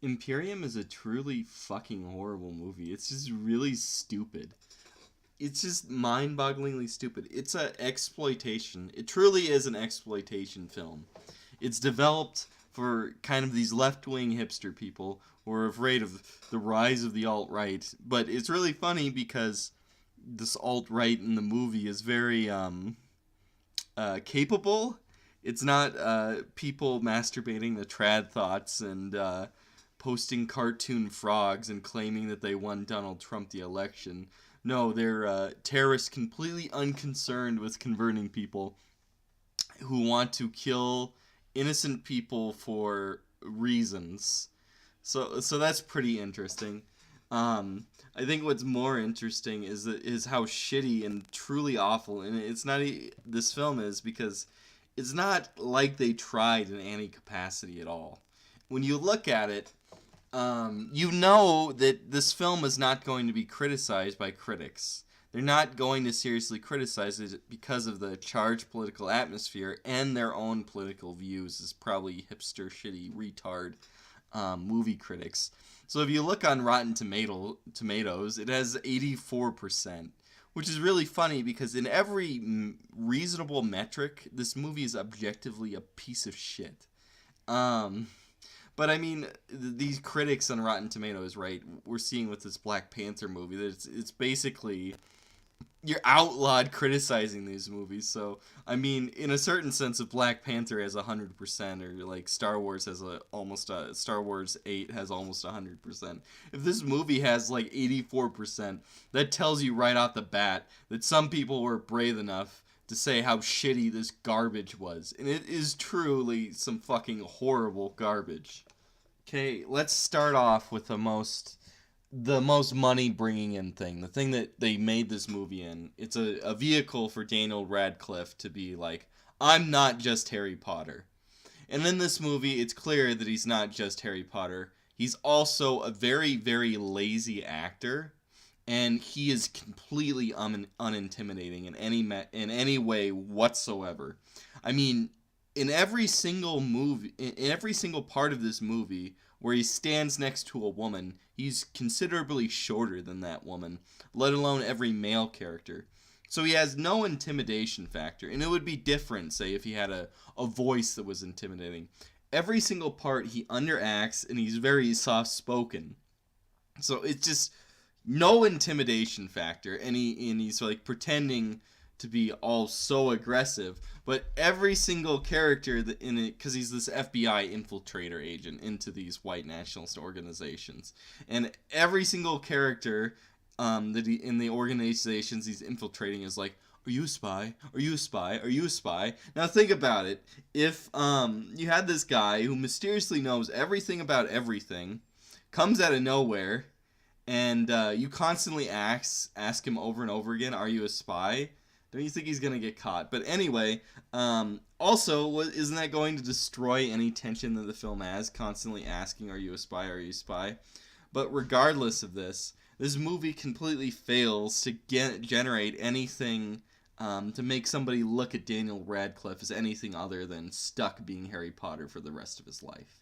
Imperium is a truly fucking horrible movie. It's just really stupid. It's just mind-bogglingly stupid. It's a exploitation. It truly is an exploitation film. It's developed for kind of these left-wing hipster people who are afraid of the rise of the alt-right. But it's really funny because this alt-right in the movie is very capable. It's not people masturbating to trad thoughts and posting cartoon frogs and claiming that they won Donald Trump the election. No, they're terrorists completely unconcerned with converting people who want to kill innocent people for reasons. So that's pretty interesting. I think what's more interesting is how shitty and truly awful, and it's not this film is because it's not like they tried in any capacity at all. When you look at it, you know that this film is not going to be criticized by critics. They're not going to seriously criticize it because of the charged political atmosphere and their own political views as probably hipster, shitty, retard movie critics. So if you look on Rotten Tomatoes, it has 84%, which is really funny because in every reasonable metric, this movie is objectively a piece of shit. Um, but I mean, these critics on Rotten Tomatoes, right? We're seeing with this Black Panther movie that it's basically you're outlawed criticizing these movies. So I mean, in a certain sense, if Black Panther has 100%, or like Star Wars has Star Wars 8 has almost 100%. If this movie has like 84%, that tells you right off the bat that some people were brave enough to say how shitty this garbage was, and it is truly some fucking horrible garbage. Okay, let's start off with the most money bringing in thing, the thing that they made this movie in. It's a vehicle for Daniel Radcliffe to be like, I'm not just Harry Potter. And in this movie, it's clear that he's not just Harry Potter. He's also a very, very lazy actor, and he is completely unintimidating in any way whatsoever. I mean, in every single part of this movie where he stands next to a woman, he's considerably shorter than that woman, let alone every male character. So he has no intimidation factor, and it would be different, say, if he had a voice that was intimidating. Every single part he underacts, and he's very soft spoken. So it's just no intimidation factor, and he's like pretending to be all so aggressive. But every single character that in it, because he's this FBI infiltrator agent into these white nationalist organizations, and every single character that he in the organizations he's infiltrating is like, are you a spy? Are you a spy? Are you a spy? Now think about it. If you had this guy who mysteriously knows everything about everything, comes out of nowhere, and you constantly ask him over and over again, "Are you a spy?" Don't you think he's gonna get caught? But anyway, also, isn't that going to destroy any tension that the film has? Constantly asking, "Are you a spy? Are you a spy?" But regardless of this movie completely fails to generate anything to make somebody look at Daniel Radcliffe as anything other than stuck being Harry Potter for the rest of his life.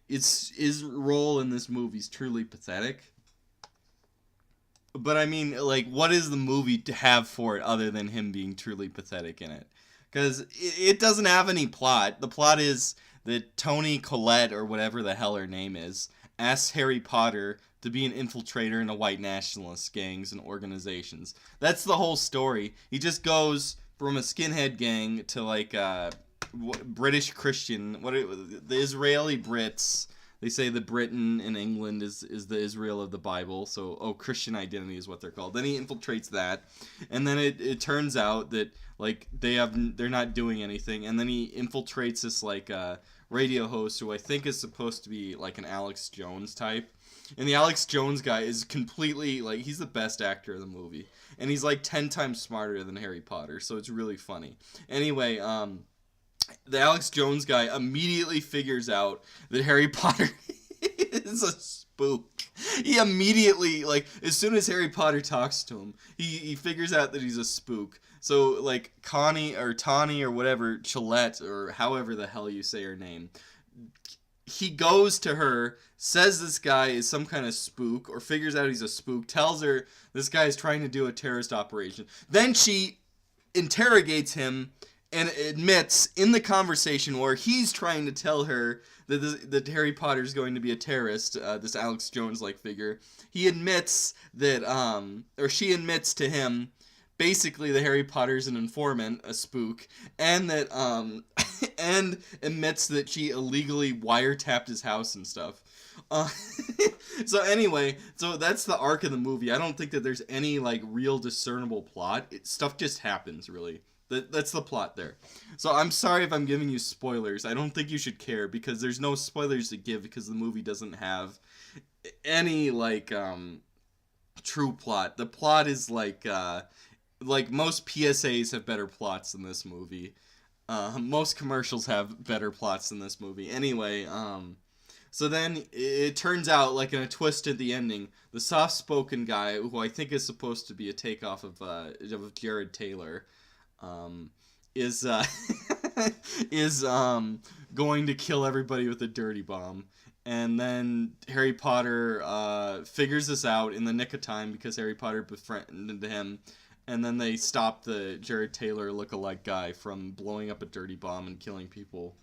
His role in this movie is truly pathetic. But I mean, like, what is the movie to have for it other than him being truly pathetic in it? Because it doesn't have any plot. The plot is that Toni Collette, or whatever the hell her name is, asks Harry Potter to be an infiltrator in the white nationalist gangs and organizations. That's the whole story. He just goes from a skinhead gang to like British Christian, the Israeli Brits. They say that Britain and England is the Israel of the Bible, so Christian identity is what they're called. Then he infiltrates that, and then it turns out that like they're not doing anything, and then he infiltrates this like radio host who I think is supposed to be like an Alex Jones type, and the Alex Jones guy is completely like he's the best actor of the movie, and he's like 10 times smarter than Harry Potter, so it's really funny. Anyway, the Alex Jones guy immediately figures out that Harry Potter is a spook. He immediately, like, as soon as Harry Potter talks to him, he figures out that he's a spook. So, like, Connie or Tawny or whatever, Chillette, or however the hell you say her name, he goes to her, says this guy is some kind of spook, or figures out he's a spook, tells her this guy is trying to do a terrorist operation. Then she interrogates him and admits in the conversation where he's trying to tell her that Harry Potter is going to be a terrorist, this Alex Jones like figure, he admits that, or she admits to him basically that Harry Potter's an informant, a spook, and that and admits that she illegally wiretapped his house and stuff. Uh, so anyway, so that's the arc of the movie. I don't think that there's any like real discernible plot. Stuff just happens, really. That's the plot there. So I'm sorry if I'm giving you spoilers. I don't think you should care because there's no spoilers to give because the movie doesn't have any like true plot. The plot is like most PSAs have better plots than this movie. Most commercials have better plots than this movie. Anyway, so then it turns out, like in a twist at the ending, the soft-spoken guy, who I think is supposed to be a takeoff of Jared Taylor, is is going to kill everybody with a dirty bomb. And then Harry Potter figures this out in the nick of time because Harry Potter befriended him. And then they stop the Jared Taylor lookalike guy from blowing up a dirty bomb and killing people.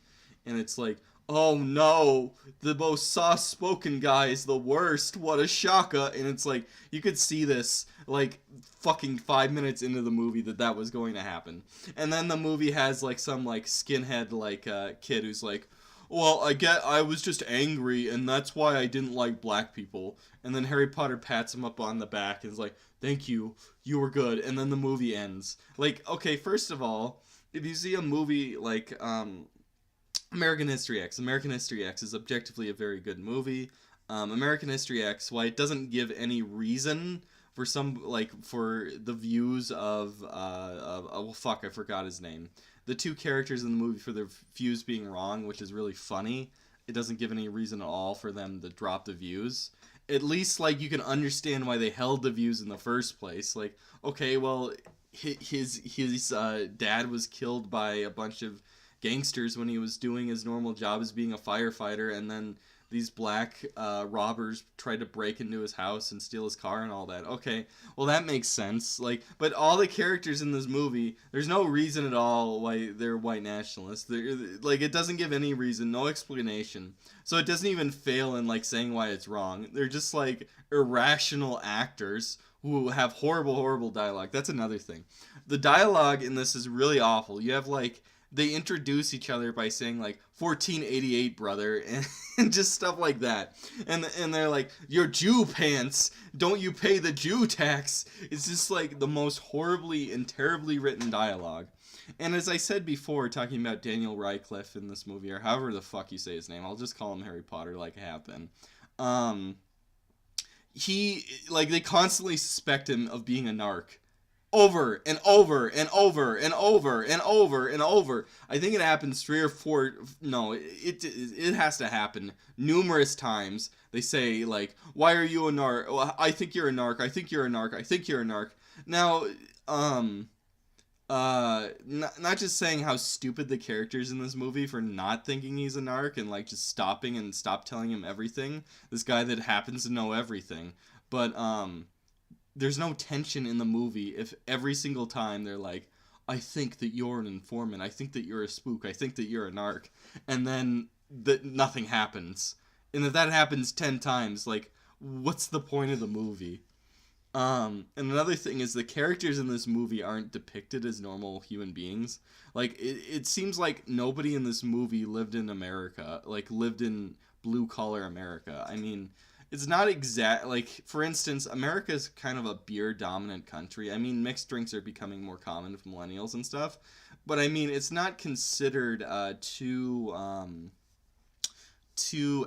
And it's like, oh no, the most soft-spoken guy is the worst. What a shaka. And it's like, you could see this, like, fucking 5 minutes into the movie that was going to happen. And then the movie has, like, some, like, skinhead, like, kid who's like, well, I was just angry, and that's why I didn't like black people. And then Harry Potter pats him up on the back and is like, thank you, you were good. And then the movie ends. Like, okay, first of all, if you see a movie like, American History X is objectively a very good movie. American History X, while it doesn't give any reason for for the views of, oh fuck, I forgot his name. The two characters in the movie for their views being wrong, which is really funny. It doesn't give any reason at all for them to drop the views. At least, like, you can understand why they held the views in the first place. Like, okay, well, his dad was killed by a bunch of gangsters when he was doing his normal job as being a firefighter, and then these black robbers tried to break into his house and steal his car and all that. Okay, well, that makes sense. Like, but all the characters in this movie, there's no reason at all why they're white nationalists. Like, it doesn't give any reason, no explanation. So it doesn't even fail in, like, saying why it's wrong. They're just, like, irrational actors who have horrible, horrible dialogue. That's another thing. The dialogue in this is really awful. You have, like, they introduce each other by saying, like, 1488, brother, and just stuff like that. And they're like, your Jew pants, don't you pay the Jew tax? It's just, like, the most horribly and terribly written dialogue. And as I said before, talking about Daniel Radcliffe in this movie, or however the fuck you say his name, I'll just call him Harry Potter like I have been. They constantly suspect him of being a narc. Over and over and over and over and over and over. I think it happens 3 or 4. No, it has to happen numerous times. They say, like, why are you a narc? Well, I think you're a narc. I think you're a narc. I think you're a narc. Now, not just saying how stupid the characters in this movie for not thinking he's a narc and, like, just stop telling him everything. This guy that happens to know everything. But, there's no tension in the movie if every single time they're like, I think that you're an informant, I think that you're a spook, I think that you're a narc, and then nothing happens. And if that happens 10 times, like, what's the point of the movie? And another thing is the characters in this movie aren't depicted as normal human beings. Like, it seems like nobody in this movie lived in America, like, lived in blue-collar America. I mean, it's not exact, like, for instance, America's kind of a beer-dominant country. I mean, mixed drinks are becoming more common for millennials and stuff, but I mean, it's not considered too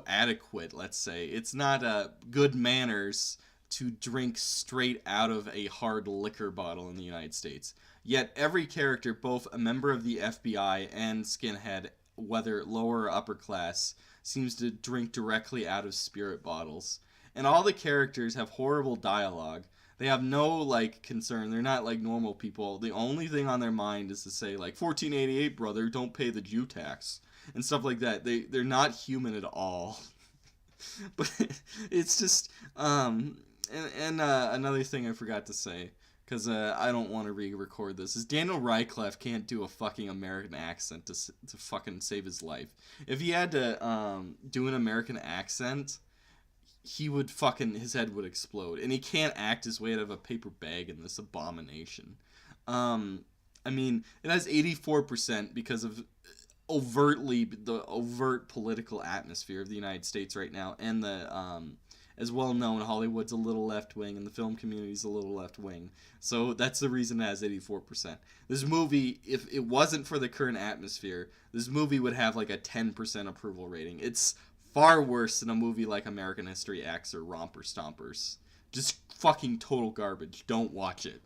adequate, let's say. It's not good manners to drink straight out of a hard liquor bottle in the United States. Yet every character, both a member of the FBI and skinhead, whether lower or upper class, seems to drink directly out of spirit bottles. And all the characters have horrible dialogue. They have no, like, concern. They're not like normal people. The only thing on their mind is to say, like, 1488, brother, don't pay the Jew tax. and stuff like that. They're not human at all. But it's just another thing I forgot to say, because I don't want to re-record this, is Daniel Radcliffe can't do a fucking American accent to fucking save his life. If he had to do an American accent, he would fucking, his head would explode, and he can't act his way out of a paper bag in this abomination. I mean, it has 84% because of the overt political atmosphere of the United States right now, and the as well known, Hollywood's a little left wing, and the film community's a little left wing. So that's the reason it has 84%. This movie, if it wasn't for the current atmosphere, this movie would have like a 10% approval rating. It's far worse than a movie like American History X or Romper Stompers. Just fucking total garbage. Don't watch it.